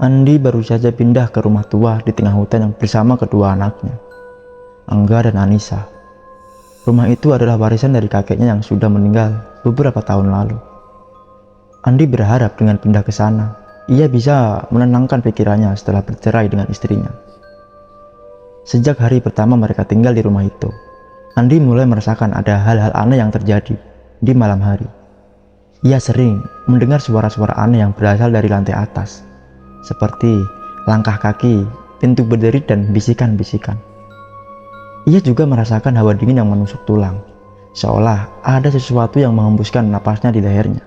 Andi baru saja pindah ke rumah tua di tengah hutan yang bersama kedua anaknya, Angga dan Anissa. Rumah itu adalah warisan dari kakeknya yang sudah meninggal beberapa tahun lalu. Andi berharap dengan pindah ke sana, ia bisa menenangkan pikirannya setelah bercerai dengan istrinya. Sejak hari pertama mereka tinggal di rumah itu, Andi mulai merasakan ada hal-hal aneh yang terjadi di malam hari. Ia sering mendengar suara-suara aneh yang berasal dari lantai atas, seperti langkah kaki, pintu berdiri, dan bisikan-bisikan. Ia juga merasakan hawa dingin yang menusuk tulang, seolah ada sesuatu yang menghembuskan napasnya di lehernya.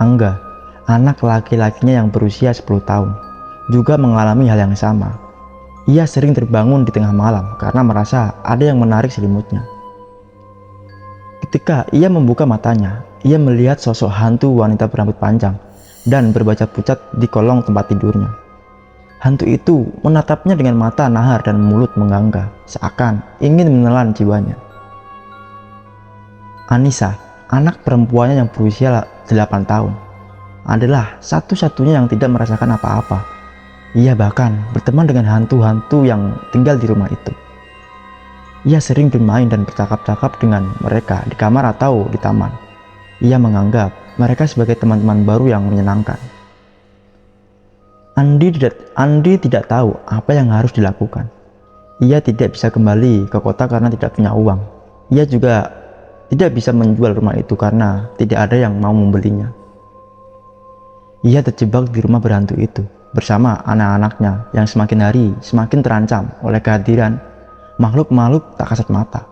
Angga, anak laki-lakinya yang berusia 10 tahun, juga mengalami hal yang sama. Ia sering terbangun di tengah malam karena merasa ada yang menarik selimutnya. Ketika ia membuka matanya, ia melihat sosok hantu wanita berambut panjang dan berbaca pucat di kolong tempat tidurnya. Hantu itu menatapnya dengan mata nahar dan mulut menggangga, seakan ingin menelan jiwanya. Anissa, anak perempuannya yang berusia 8 tahun, adalah satu-satunya yang tidak merasakan apa-apa. Ia bahkan berteman dengan hantu-hantu yang tinggal di rumah itu. Ia sering bermain dan bercakap-cakap dengan mereka di kamar atau di taman. Ia menganggap mereka sebagai teman-teman baru yang menyenangkan. Andi tidak tahu apa yang harus dilakukan. Ia tidak bisa kembali ke kota karena tidak punya uang. Ia juga tidak bisa menjual rumah itu karena tidak ada yang mau membelinya. Ia terjebak di rumah berhantu itu bersama anak-anaknya yang semakin hari semakin terancam oleh kehadiran makhluk-makhluk tak kasat mata.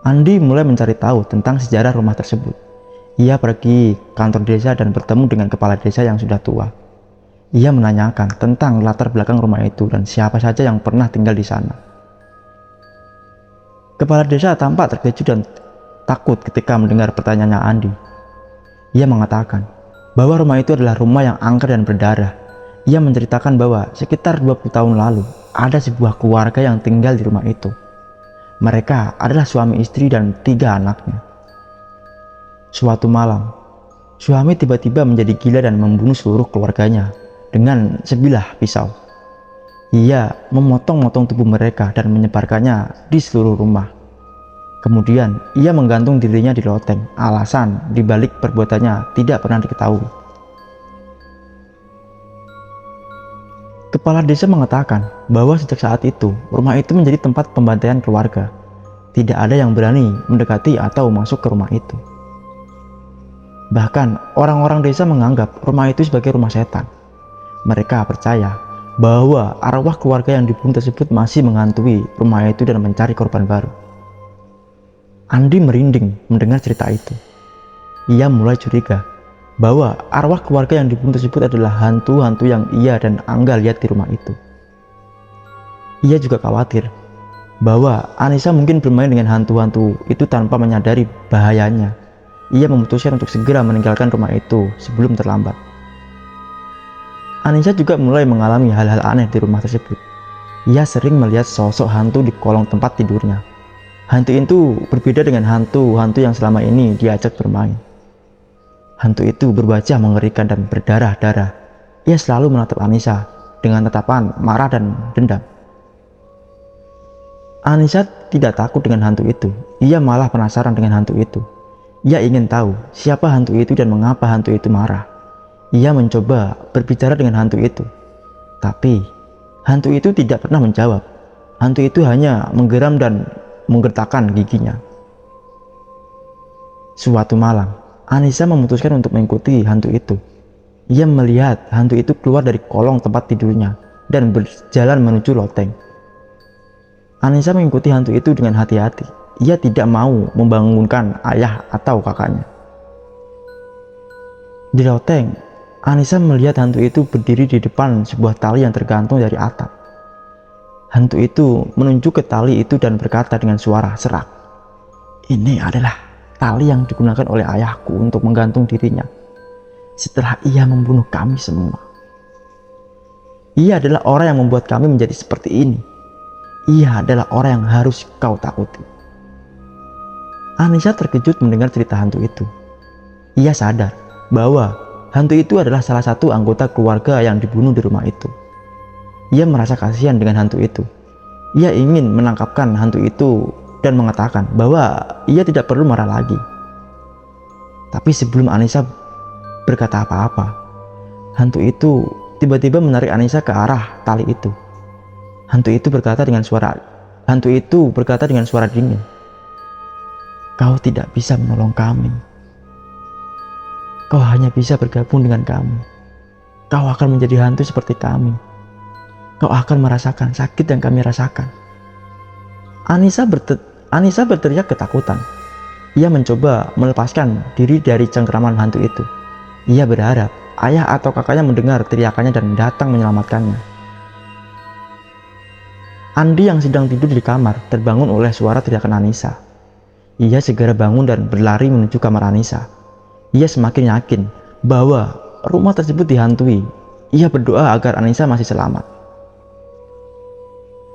Andi mulai mencari tahu tentang sejarah rumah tersebut. Ia pergi kantor desa dan bertemu dengan kepala desa yang sudah tua. Ia menanyakan tentang latar belakang rumah itu dan siapa saja yang pernah tinggal di sana. Kepala desa tampak terkejut dan takut ketika mendengar pertanyaannya Andi. Ia mengatakan bahwa rumah itu adalah rumah yang angker dan berdarah. Ia menceritakan bahwa sekitar 20 tahun lalu ada sebuah keluarga yang tinggal di rumah itu. Mereka adalah suami istri dan 3 anaknya. Suatu malam, suami tiba-tiba menjadi gila dan membunuh seluruh keluarganya dengan sebilah pisau. Ia memotong-motong tubuh mereka dan menyebarkannya di seluruh rumah. Kemudian ia menggantung dirinya di loteng. Alasan dibalik perbuatannya tidak pernah diketahui. Kepala desa mengatakan bahwa sejak saat itu rumah itu menjadi tempat pembantaian keluarga. Tidak ada yang berani mendekati atau masuk ke rumah itu. Bahkan orang-orang desa menganggap rumah itu sebagai rumah setan. Mereka percaya bahwa arwah keluarga yang dibunuh tersebut masih menghantui rumah itu dan mencari korban baru. Andi merinding mendengar cerita itu. Ia mulai curiga bahwa arwah keluarga yang dibunuh tersebut adalah hantu-hantu yang ia dan Angga lihat di rumah itu. Ia juga khawatir bahwa Anissa mungkin bermain dengan hantu-hantu itu tanpa menyadari bahayanya. Ia memutuskan untuk segera meninggalkan rumah itu sebelum terlambat. Anissa juga mulai mengalami hal-hal aneh di rumah tersebut. Ia sering melihat sosok hantu di kolong tempat tidurnya. Hantu itu berbeda dengan hantu-hantu yang selama ini diajak bermain. Hantu itu berwajah mengerikan dan berdarah-darah. Ia selalu menatap Anissa dengan tatapan marah dan dendam. Anissa tidak takut dengan hantu itu. Ia malah penasaran dengan hantu itu. Ia ingin tahu siapa hantu itu dan mengapa hantu itu marah. Ia mencoba berbicara dengan hantu itu, tapi hantu itu tidak pernah menjawab. Hantu itu hanya menggeram dan menggertakkan giginya. Suatu malam, Anissa memutuskan untuk mengikuti hantu itu. Ia melihat hantu itu keluar dari kolong tempat tidurnya dan berjalan menuju loteng. Anissa mengikuti hantu itu dengan hati-hati. Ia tidak mau membangunkan ayah atau kakaknya. Di loteng, Anissa melihat hantu itu berdiri di depan sebuah tali yang tergantung dari atap. Hantu itu menunjuk ke tali itu dan berkata dengan suara serak, "Ini adalah tali yang digunakan oleh ayahku untuk menggantung dirinya setelah ia membunuh kami semua. Ia adalah orang yang membuat kami menjadi seperti ini. Ia adalah orang yang harus kau takuti." Anissa terkejut mendengar cerita hantu itu. Ia sadar bahwa hantu itu adalah salah satu anggota keluarga yang dibunuh di rumah itu. Ia merasa kasihan dengan hantu itu. Ia ingin menangkapkan hantu itu dan mengatakan bahwa ia tidak perlu marah lagi. Tapi sebelum Anissa berkata apa-apa, hantu itu tiba-tiba menarik Anissa ke arah tali itu. Hantu itu berkata dengan suara dingin, "Kau tidak bisa menolong kami. Kau hanya bisa bergabung dengan kami. Kau akan menjadi hantu seperti kami. Kau akan merasakan sakit yang kami rasakan." Anissa berteriak ketakutan. Ia mencoba melepaskan diri dari cengkraman hantu itu. Ia berharap ayah atau kakaknya mendengar teriakannya dan datang menyelamatkannya. Andi yang sedang tidur di kamar terbangun oleh suara teriakan Anissa. Ia segera bangun dan berlari menuju kamar Anissa. Ia semakin yakin bahwa rumah tersebut dihantui. Ia berdoa agar Anissa masih selamat.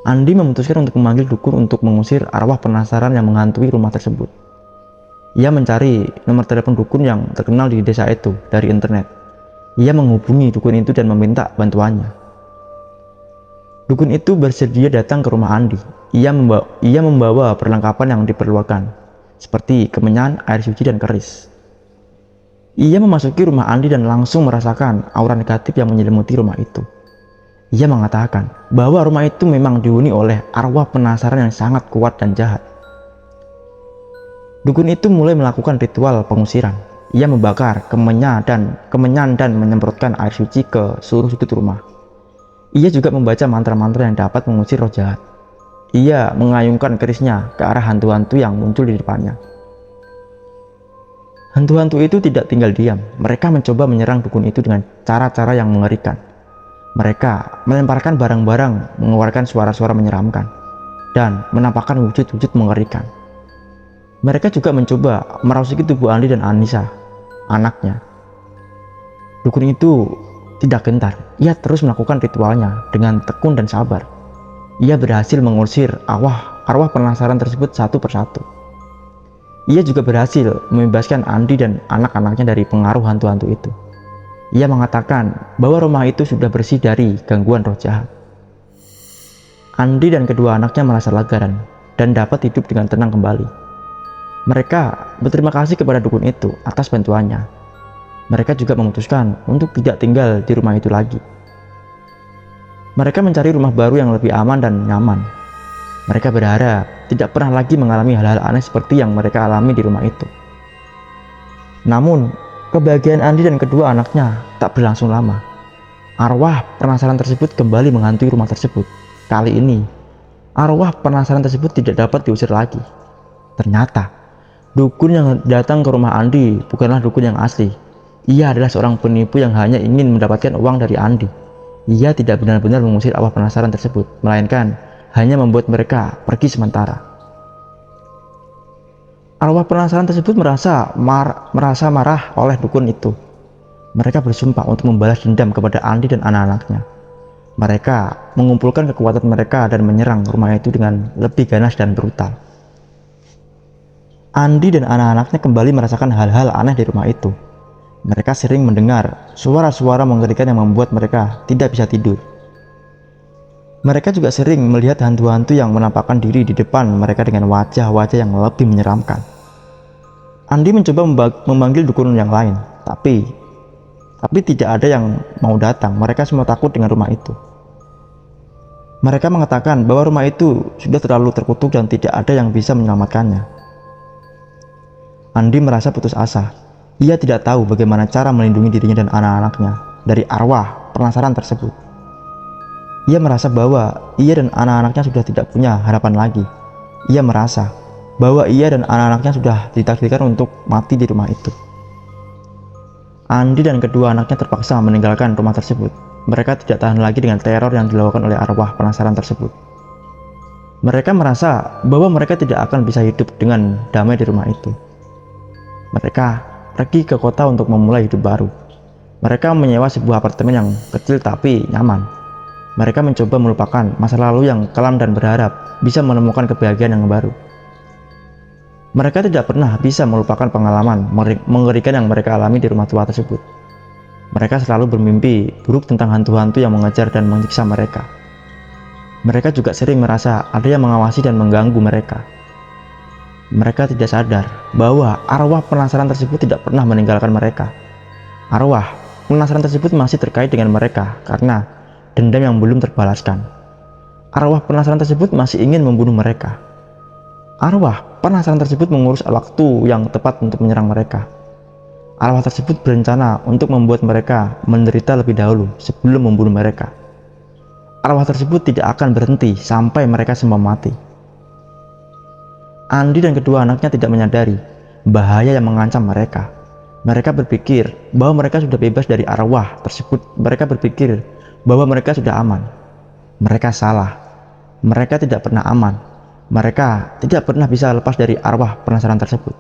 Andi memutuskan untuk memanggil dukun untuk mengusir arwah penasaran yang menghantui rumah tersebut. Ia mencari nomor telepon dukun yang terkenal di desa itu dari internet. Ia menghubungi dukun itu dan meminta bantuannya. Dukun itu bersedia datang ke rumah Andi. Ia membawa perlengkapan yang diperlukan, seperti kemenyan, air suci, dan keris. Ia memasuki rumah Andi dan langsung merasakan aura negatif yang menyelimuti rumah itu. Ia mengatakan bahwa rumah itu memang dihuni oleh arwah penasaran yang sangat kuat dan jahat. Dukun itu mulai melakukan ritual pengusiran. Ia membakar kemenyan dan menyemprotkan air suci ke seluruh sudut rumah. Ia juga membaca mantra-mantra yang dapat mengusir roh jahat. Ia mengayunkan kerisnya ke arah hantu-hantu yang muncul di depannya. Hantu-hantu itu tidak tinggal diam. Mereka mencoba menyerang dukun itu dengan cara-cara yang mengerikan. Mereka melemparkan barang-barang, mengeluarkan suara-suara menyeramkan, dan menampakkan wujud-wujud mengerikan. Mereka juga mencoba merasuki tubuh Andi dan Anissa, anaknya. Dukun itu tidak gentar. Ia terus melakukan ritualnya dengan tekun dan sabar. Ia berhasil mengusir arwah penasaran tersebut satu persatu. Ia juga berhasil membebaskan Andi dan anak-anaknya dari pengaruh hantu-hantu itu. Ia mengatakan bahwa rumah itu sudah bersih dari gangguan roh jahat. Andi dan kedua anaknya merasa lega dan dapat hidup dengan tenang kembali. Mereka berterima kasih kepada dukun itu atas bantuannya. Mereka juga memutuskan untuk tidak tinggal di rumah itu lagi. Mereka mencari rumah baru yang lebih aman dan nyaman. Mereka berharap tidak pernah lagi mengalami hal-hal aneh seperti yang mereka alami di rumah itu. Namun, kebahagiaan Andi dan kedua anaknya tak berlangsung lama. Arwah penasaran tersebut kembali menghantui rumah tersebut. Kali ini, arwah penasaran tersebut tidak dapat diusir lagi. Ternyata, dukun yang datang ke rumah Andi bukanlah dukun yang asli. Ia adalah seorang penipu yang hanya ingin mendapatkan uang dari Andi. Ia tidak benar-benar mengusir arwah penasaran tersebut, melainkan hanya membuat mereka pergi sementara. Arwah penasaran tersebut merasa marah oleh dukun itu. Mereka bersumpah untuk membalas dendam kepada Andi dan anak-anaknya. Mereka mengumpulkan kekuatan mereka dan menyerang rumah itu dengan lebih ganas dan brutal. Andi dan anak-anaknya kembali merasakan hal-hal aneh di rumah itu. Mereka sering mendengar suara-suara mengerikan yang membuat mereka tidak bisa tidur. Mereka juga sering melihat hantu-hantu yang menampakkan diri di depan mereka dengan wajah-wajah yang lebih menyeramkan. Andi mencoba memanggil dukun yang lain, tapi tidak ada yang mau datang. Mereka semua takut dengan rumah itu. Mereka mengatakan bahwa rumah itu sudah terlalu terkutuk dan tidak ada yang bisa menyelamatkannya. Andi merasa putus asa. Ia tidak tahu bagaimana cara melindungi dirinya dan anak-anaknya dari arwah penasaran tersebut. Ia merasa bahwa ia dan anak-anaknya sudah tidak punya harapan lagi. Ia merasa bahwa ia dan anak-anaknya sudah ditakdirkan untuk mati di rumah itu. Andi dan kedua anaknya terpaksa meninggalkan rumah tersebut. Mereka tidak tahan lagi dengan teror yang dilakukan oleh arwah penasaran tersebut. Mereka merasa bahwa mereka tidak akan bisa hidup dengan damai di rumah itu. Mereka pergi ke kota untuk memulai hidup baru. Mereka menyewa sebuah apartemen yang kecil tapi nyaman. Mereka mencoba melupakan masa lalu yang kelam dan berharap bisa menemukan kebahagiaan yang baru. Mereka tidak pernah bisa melupakan pengalaman mengerikan yang mereka alami di rumah tua tersebut. Mereka selalu bermimpi buruk tentang hantu-hantu yang mengejar dan menyiksa mereka. Mereka juga sering merasa ada yang mengawasi dan mengganggu mereka. Mereka tidak sadar bahwa arwah penasaran tersebut tidak pernah meninggalkan mereka. Arwah penasaran tersebut masih terkait dengan mereka karena dendam yang belum terbalaskan. Arwah penasaran tersebut masih ingin membunuh mereka. Arwah penasaran tersebut mengurus waktu yang tepat untuk menyerang mereka. Arwah tersebut berencana untuk membuat mereka menderita lebih dahulu sebelum membunuh mereka. Arwah tersebut tidak akan berhenti sampai mereka semua mati. Andi dan kedua anaknya tidak menyadari bahaya yang mengancam mereka. Mereka berpikir bahwa mereka sudah bebas dari arwah tersebut. Mereka berpikir bahwa mereka sudah aman. Mereka salah. Mereka tidak pernah aman. Mereka tidak pernah bisa lepas dari arwah penasaran tersebut.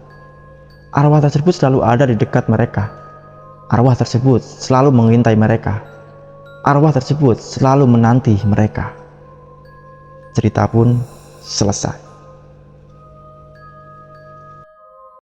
Arwah tersebut selalu ada di dekat mereka. Arwah tersebut selalu mengintai mereka. Arwah tersebut selalu menanti mereka. Cerita pun selesai.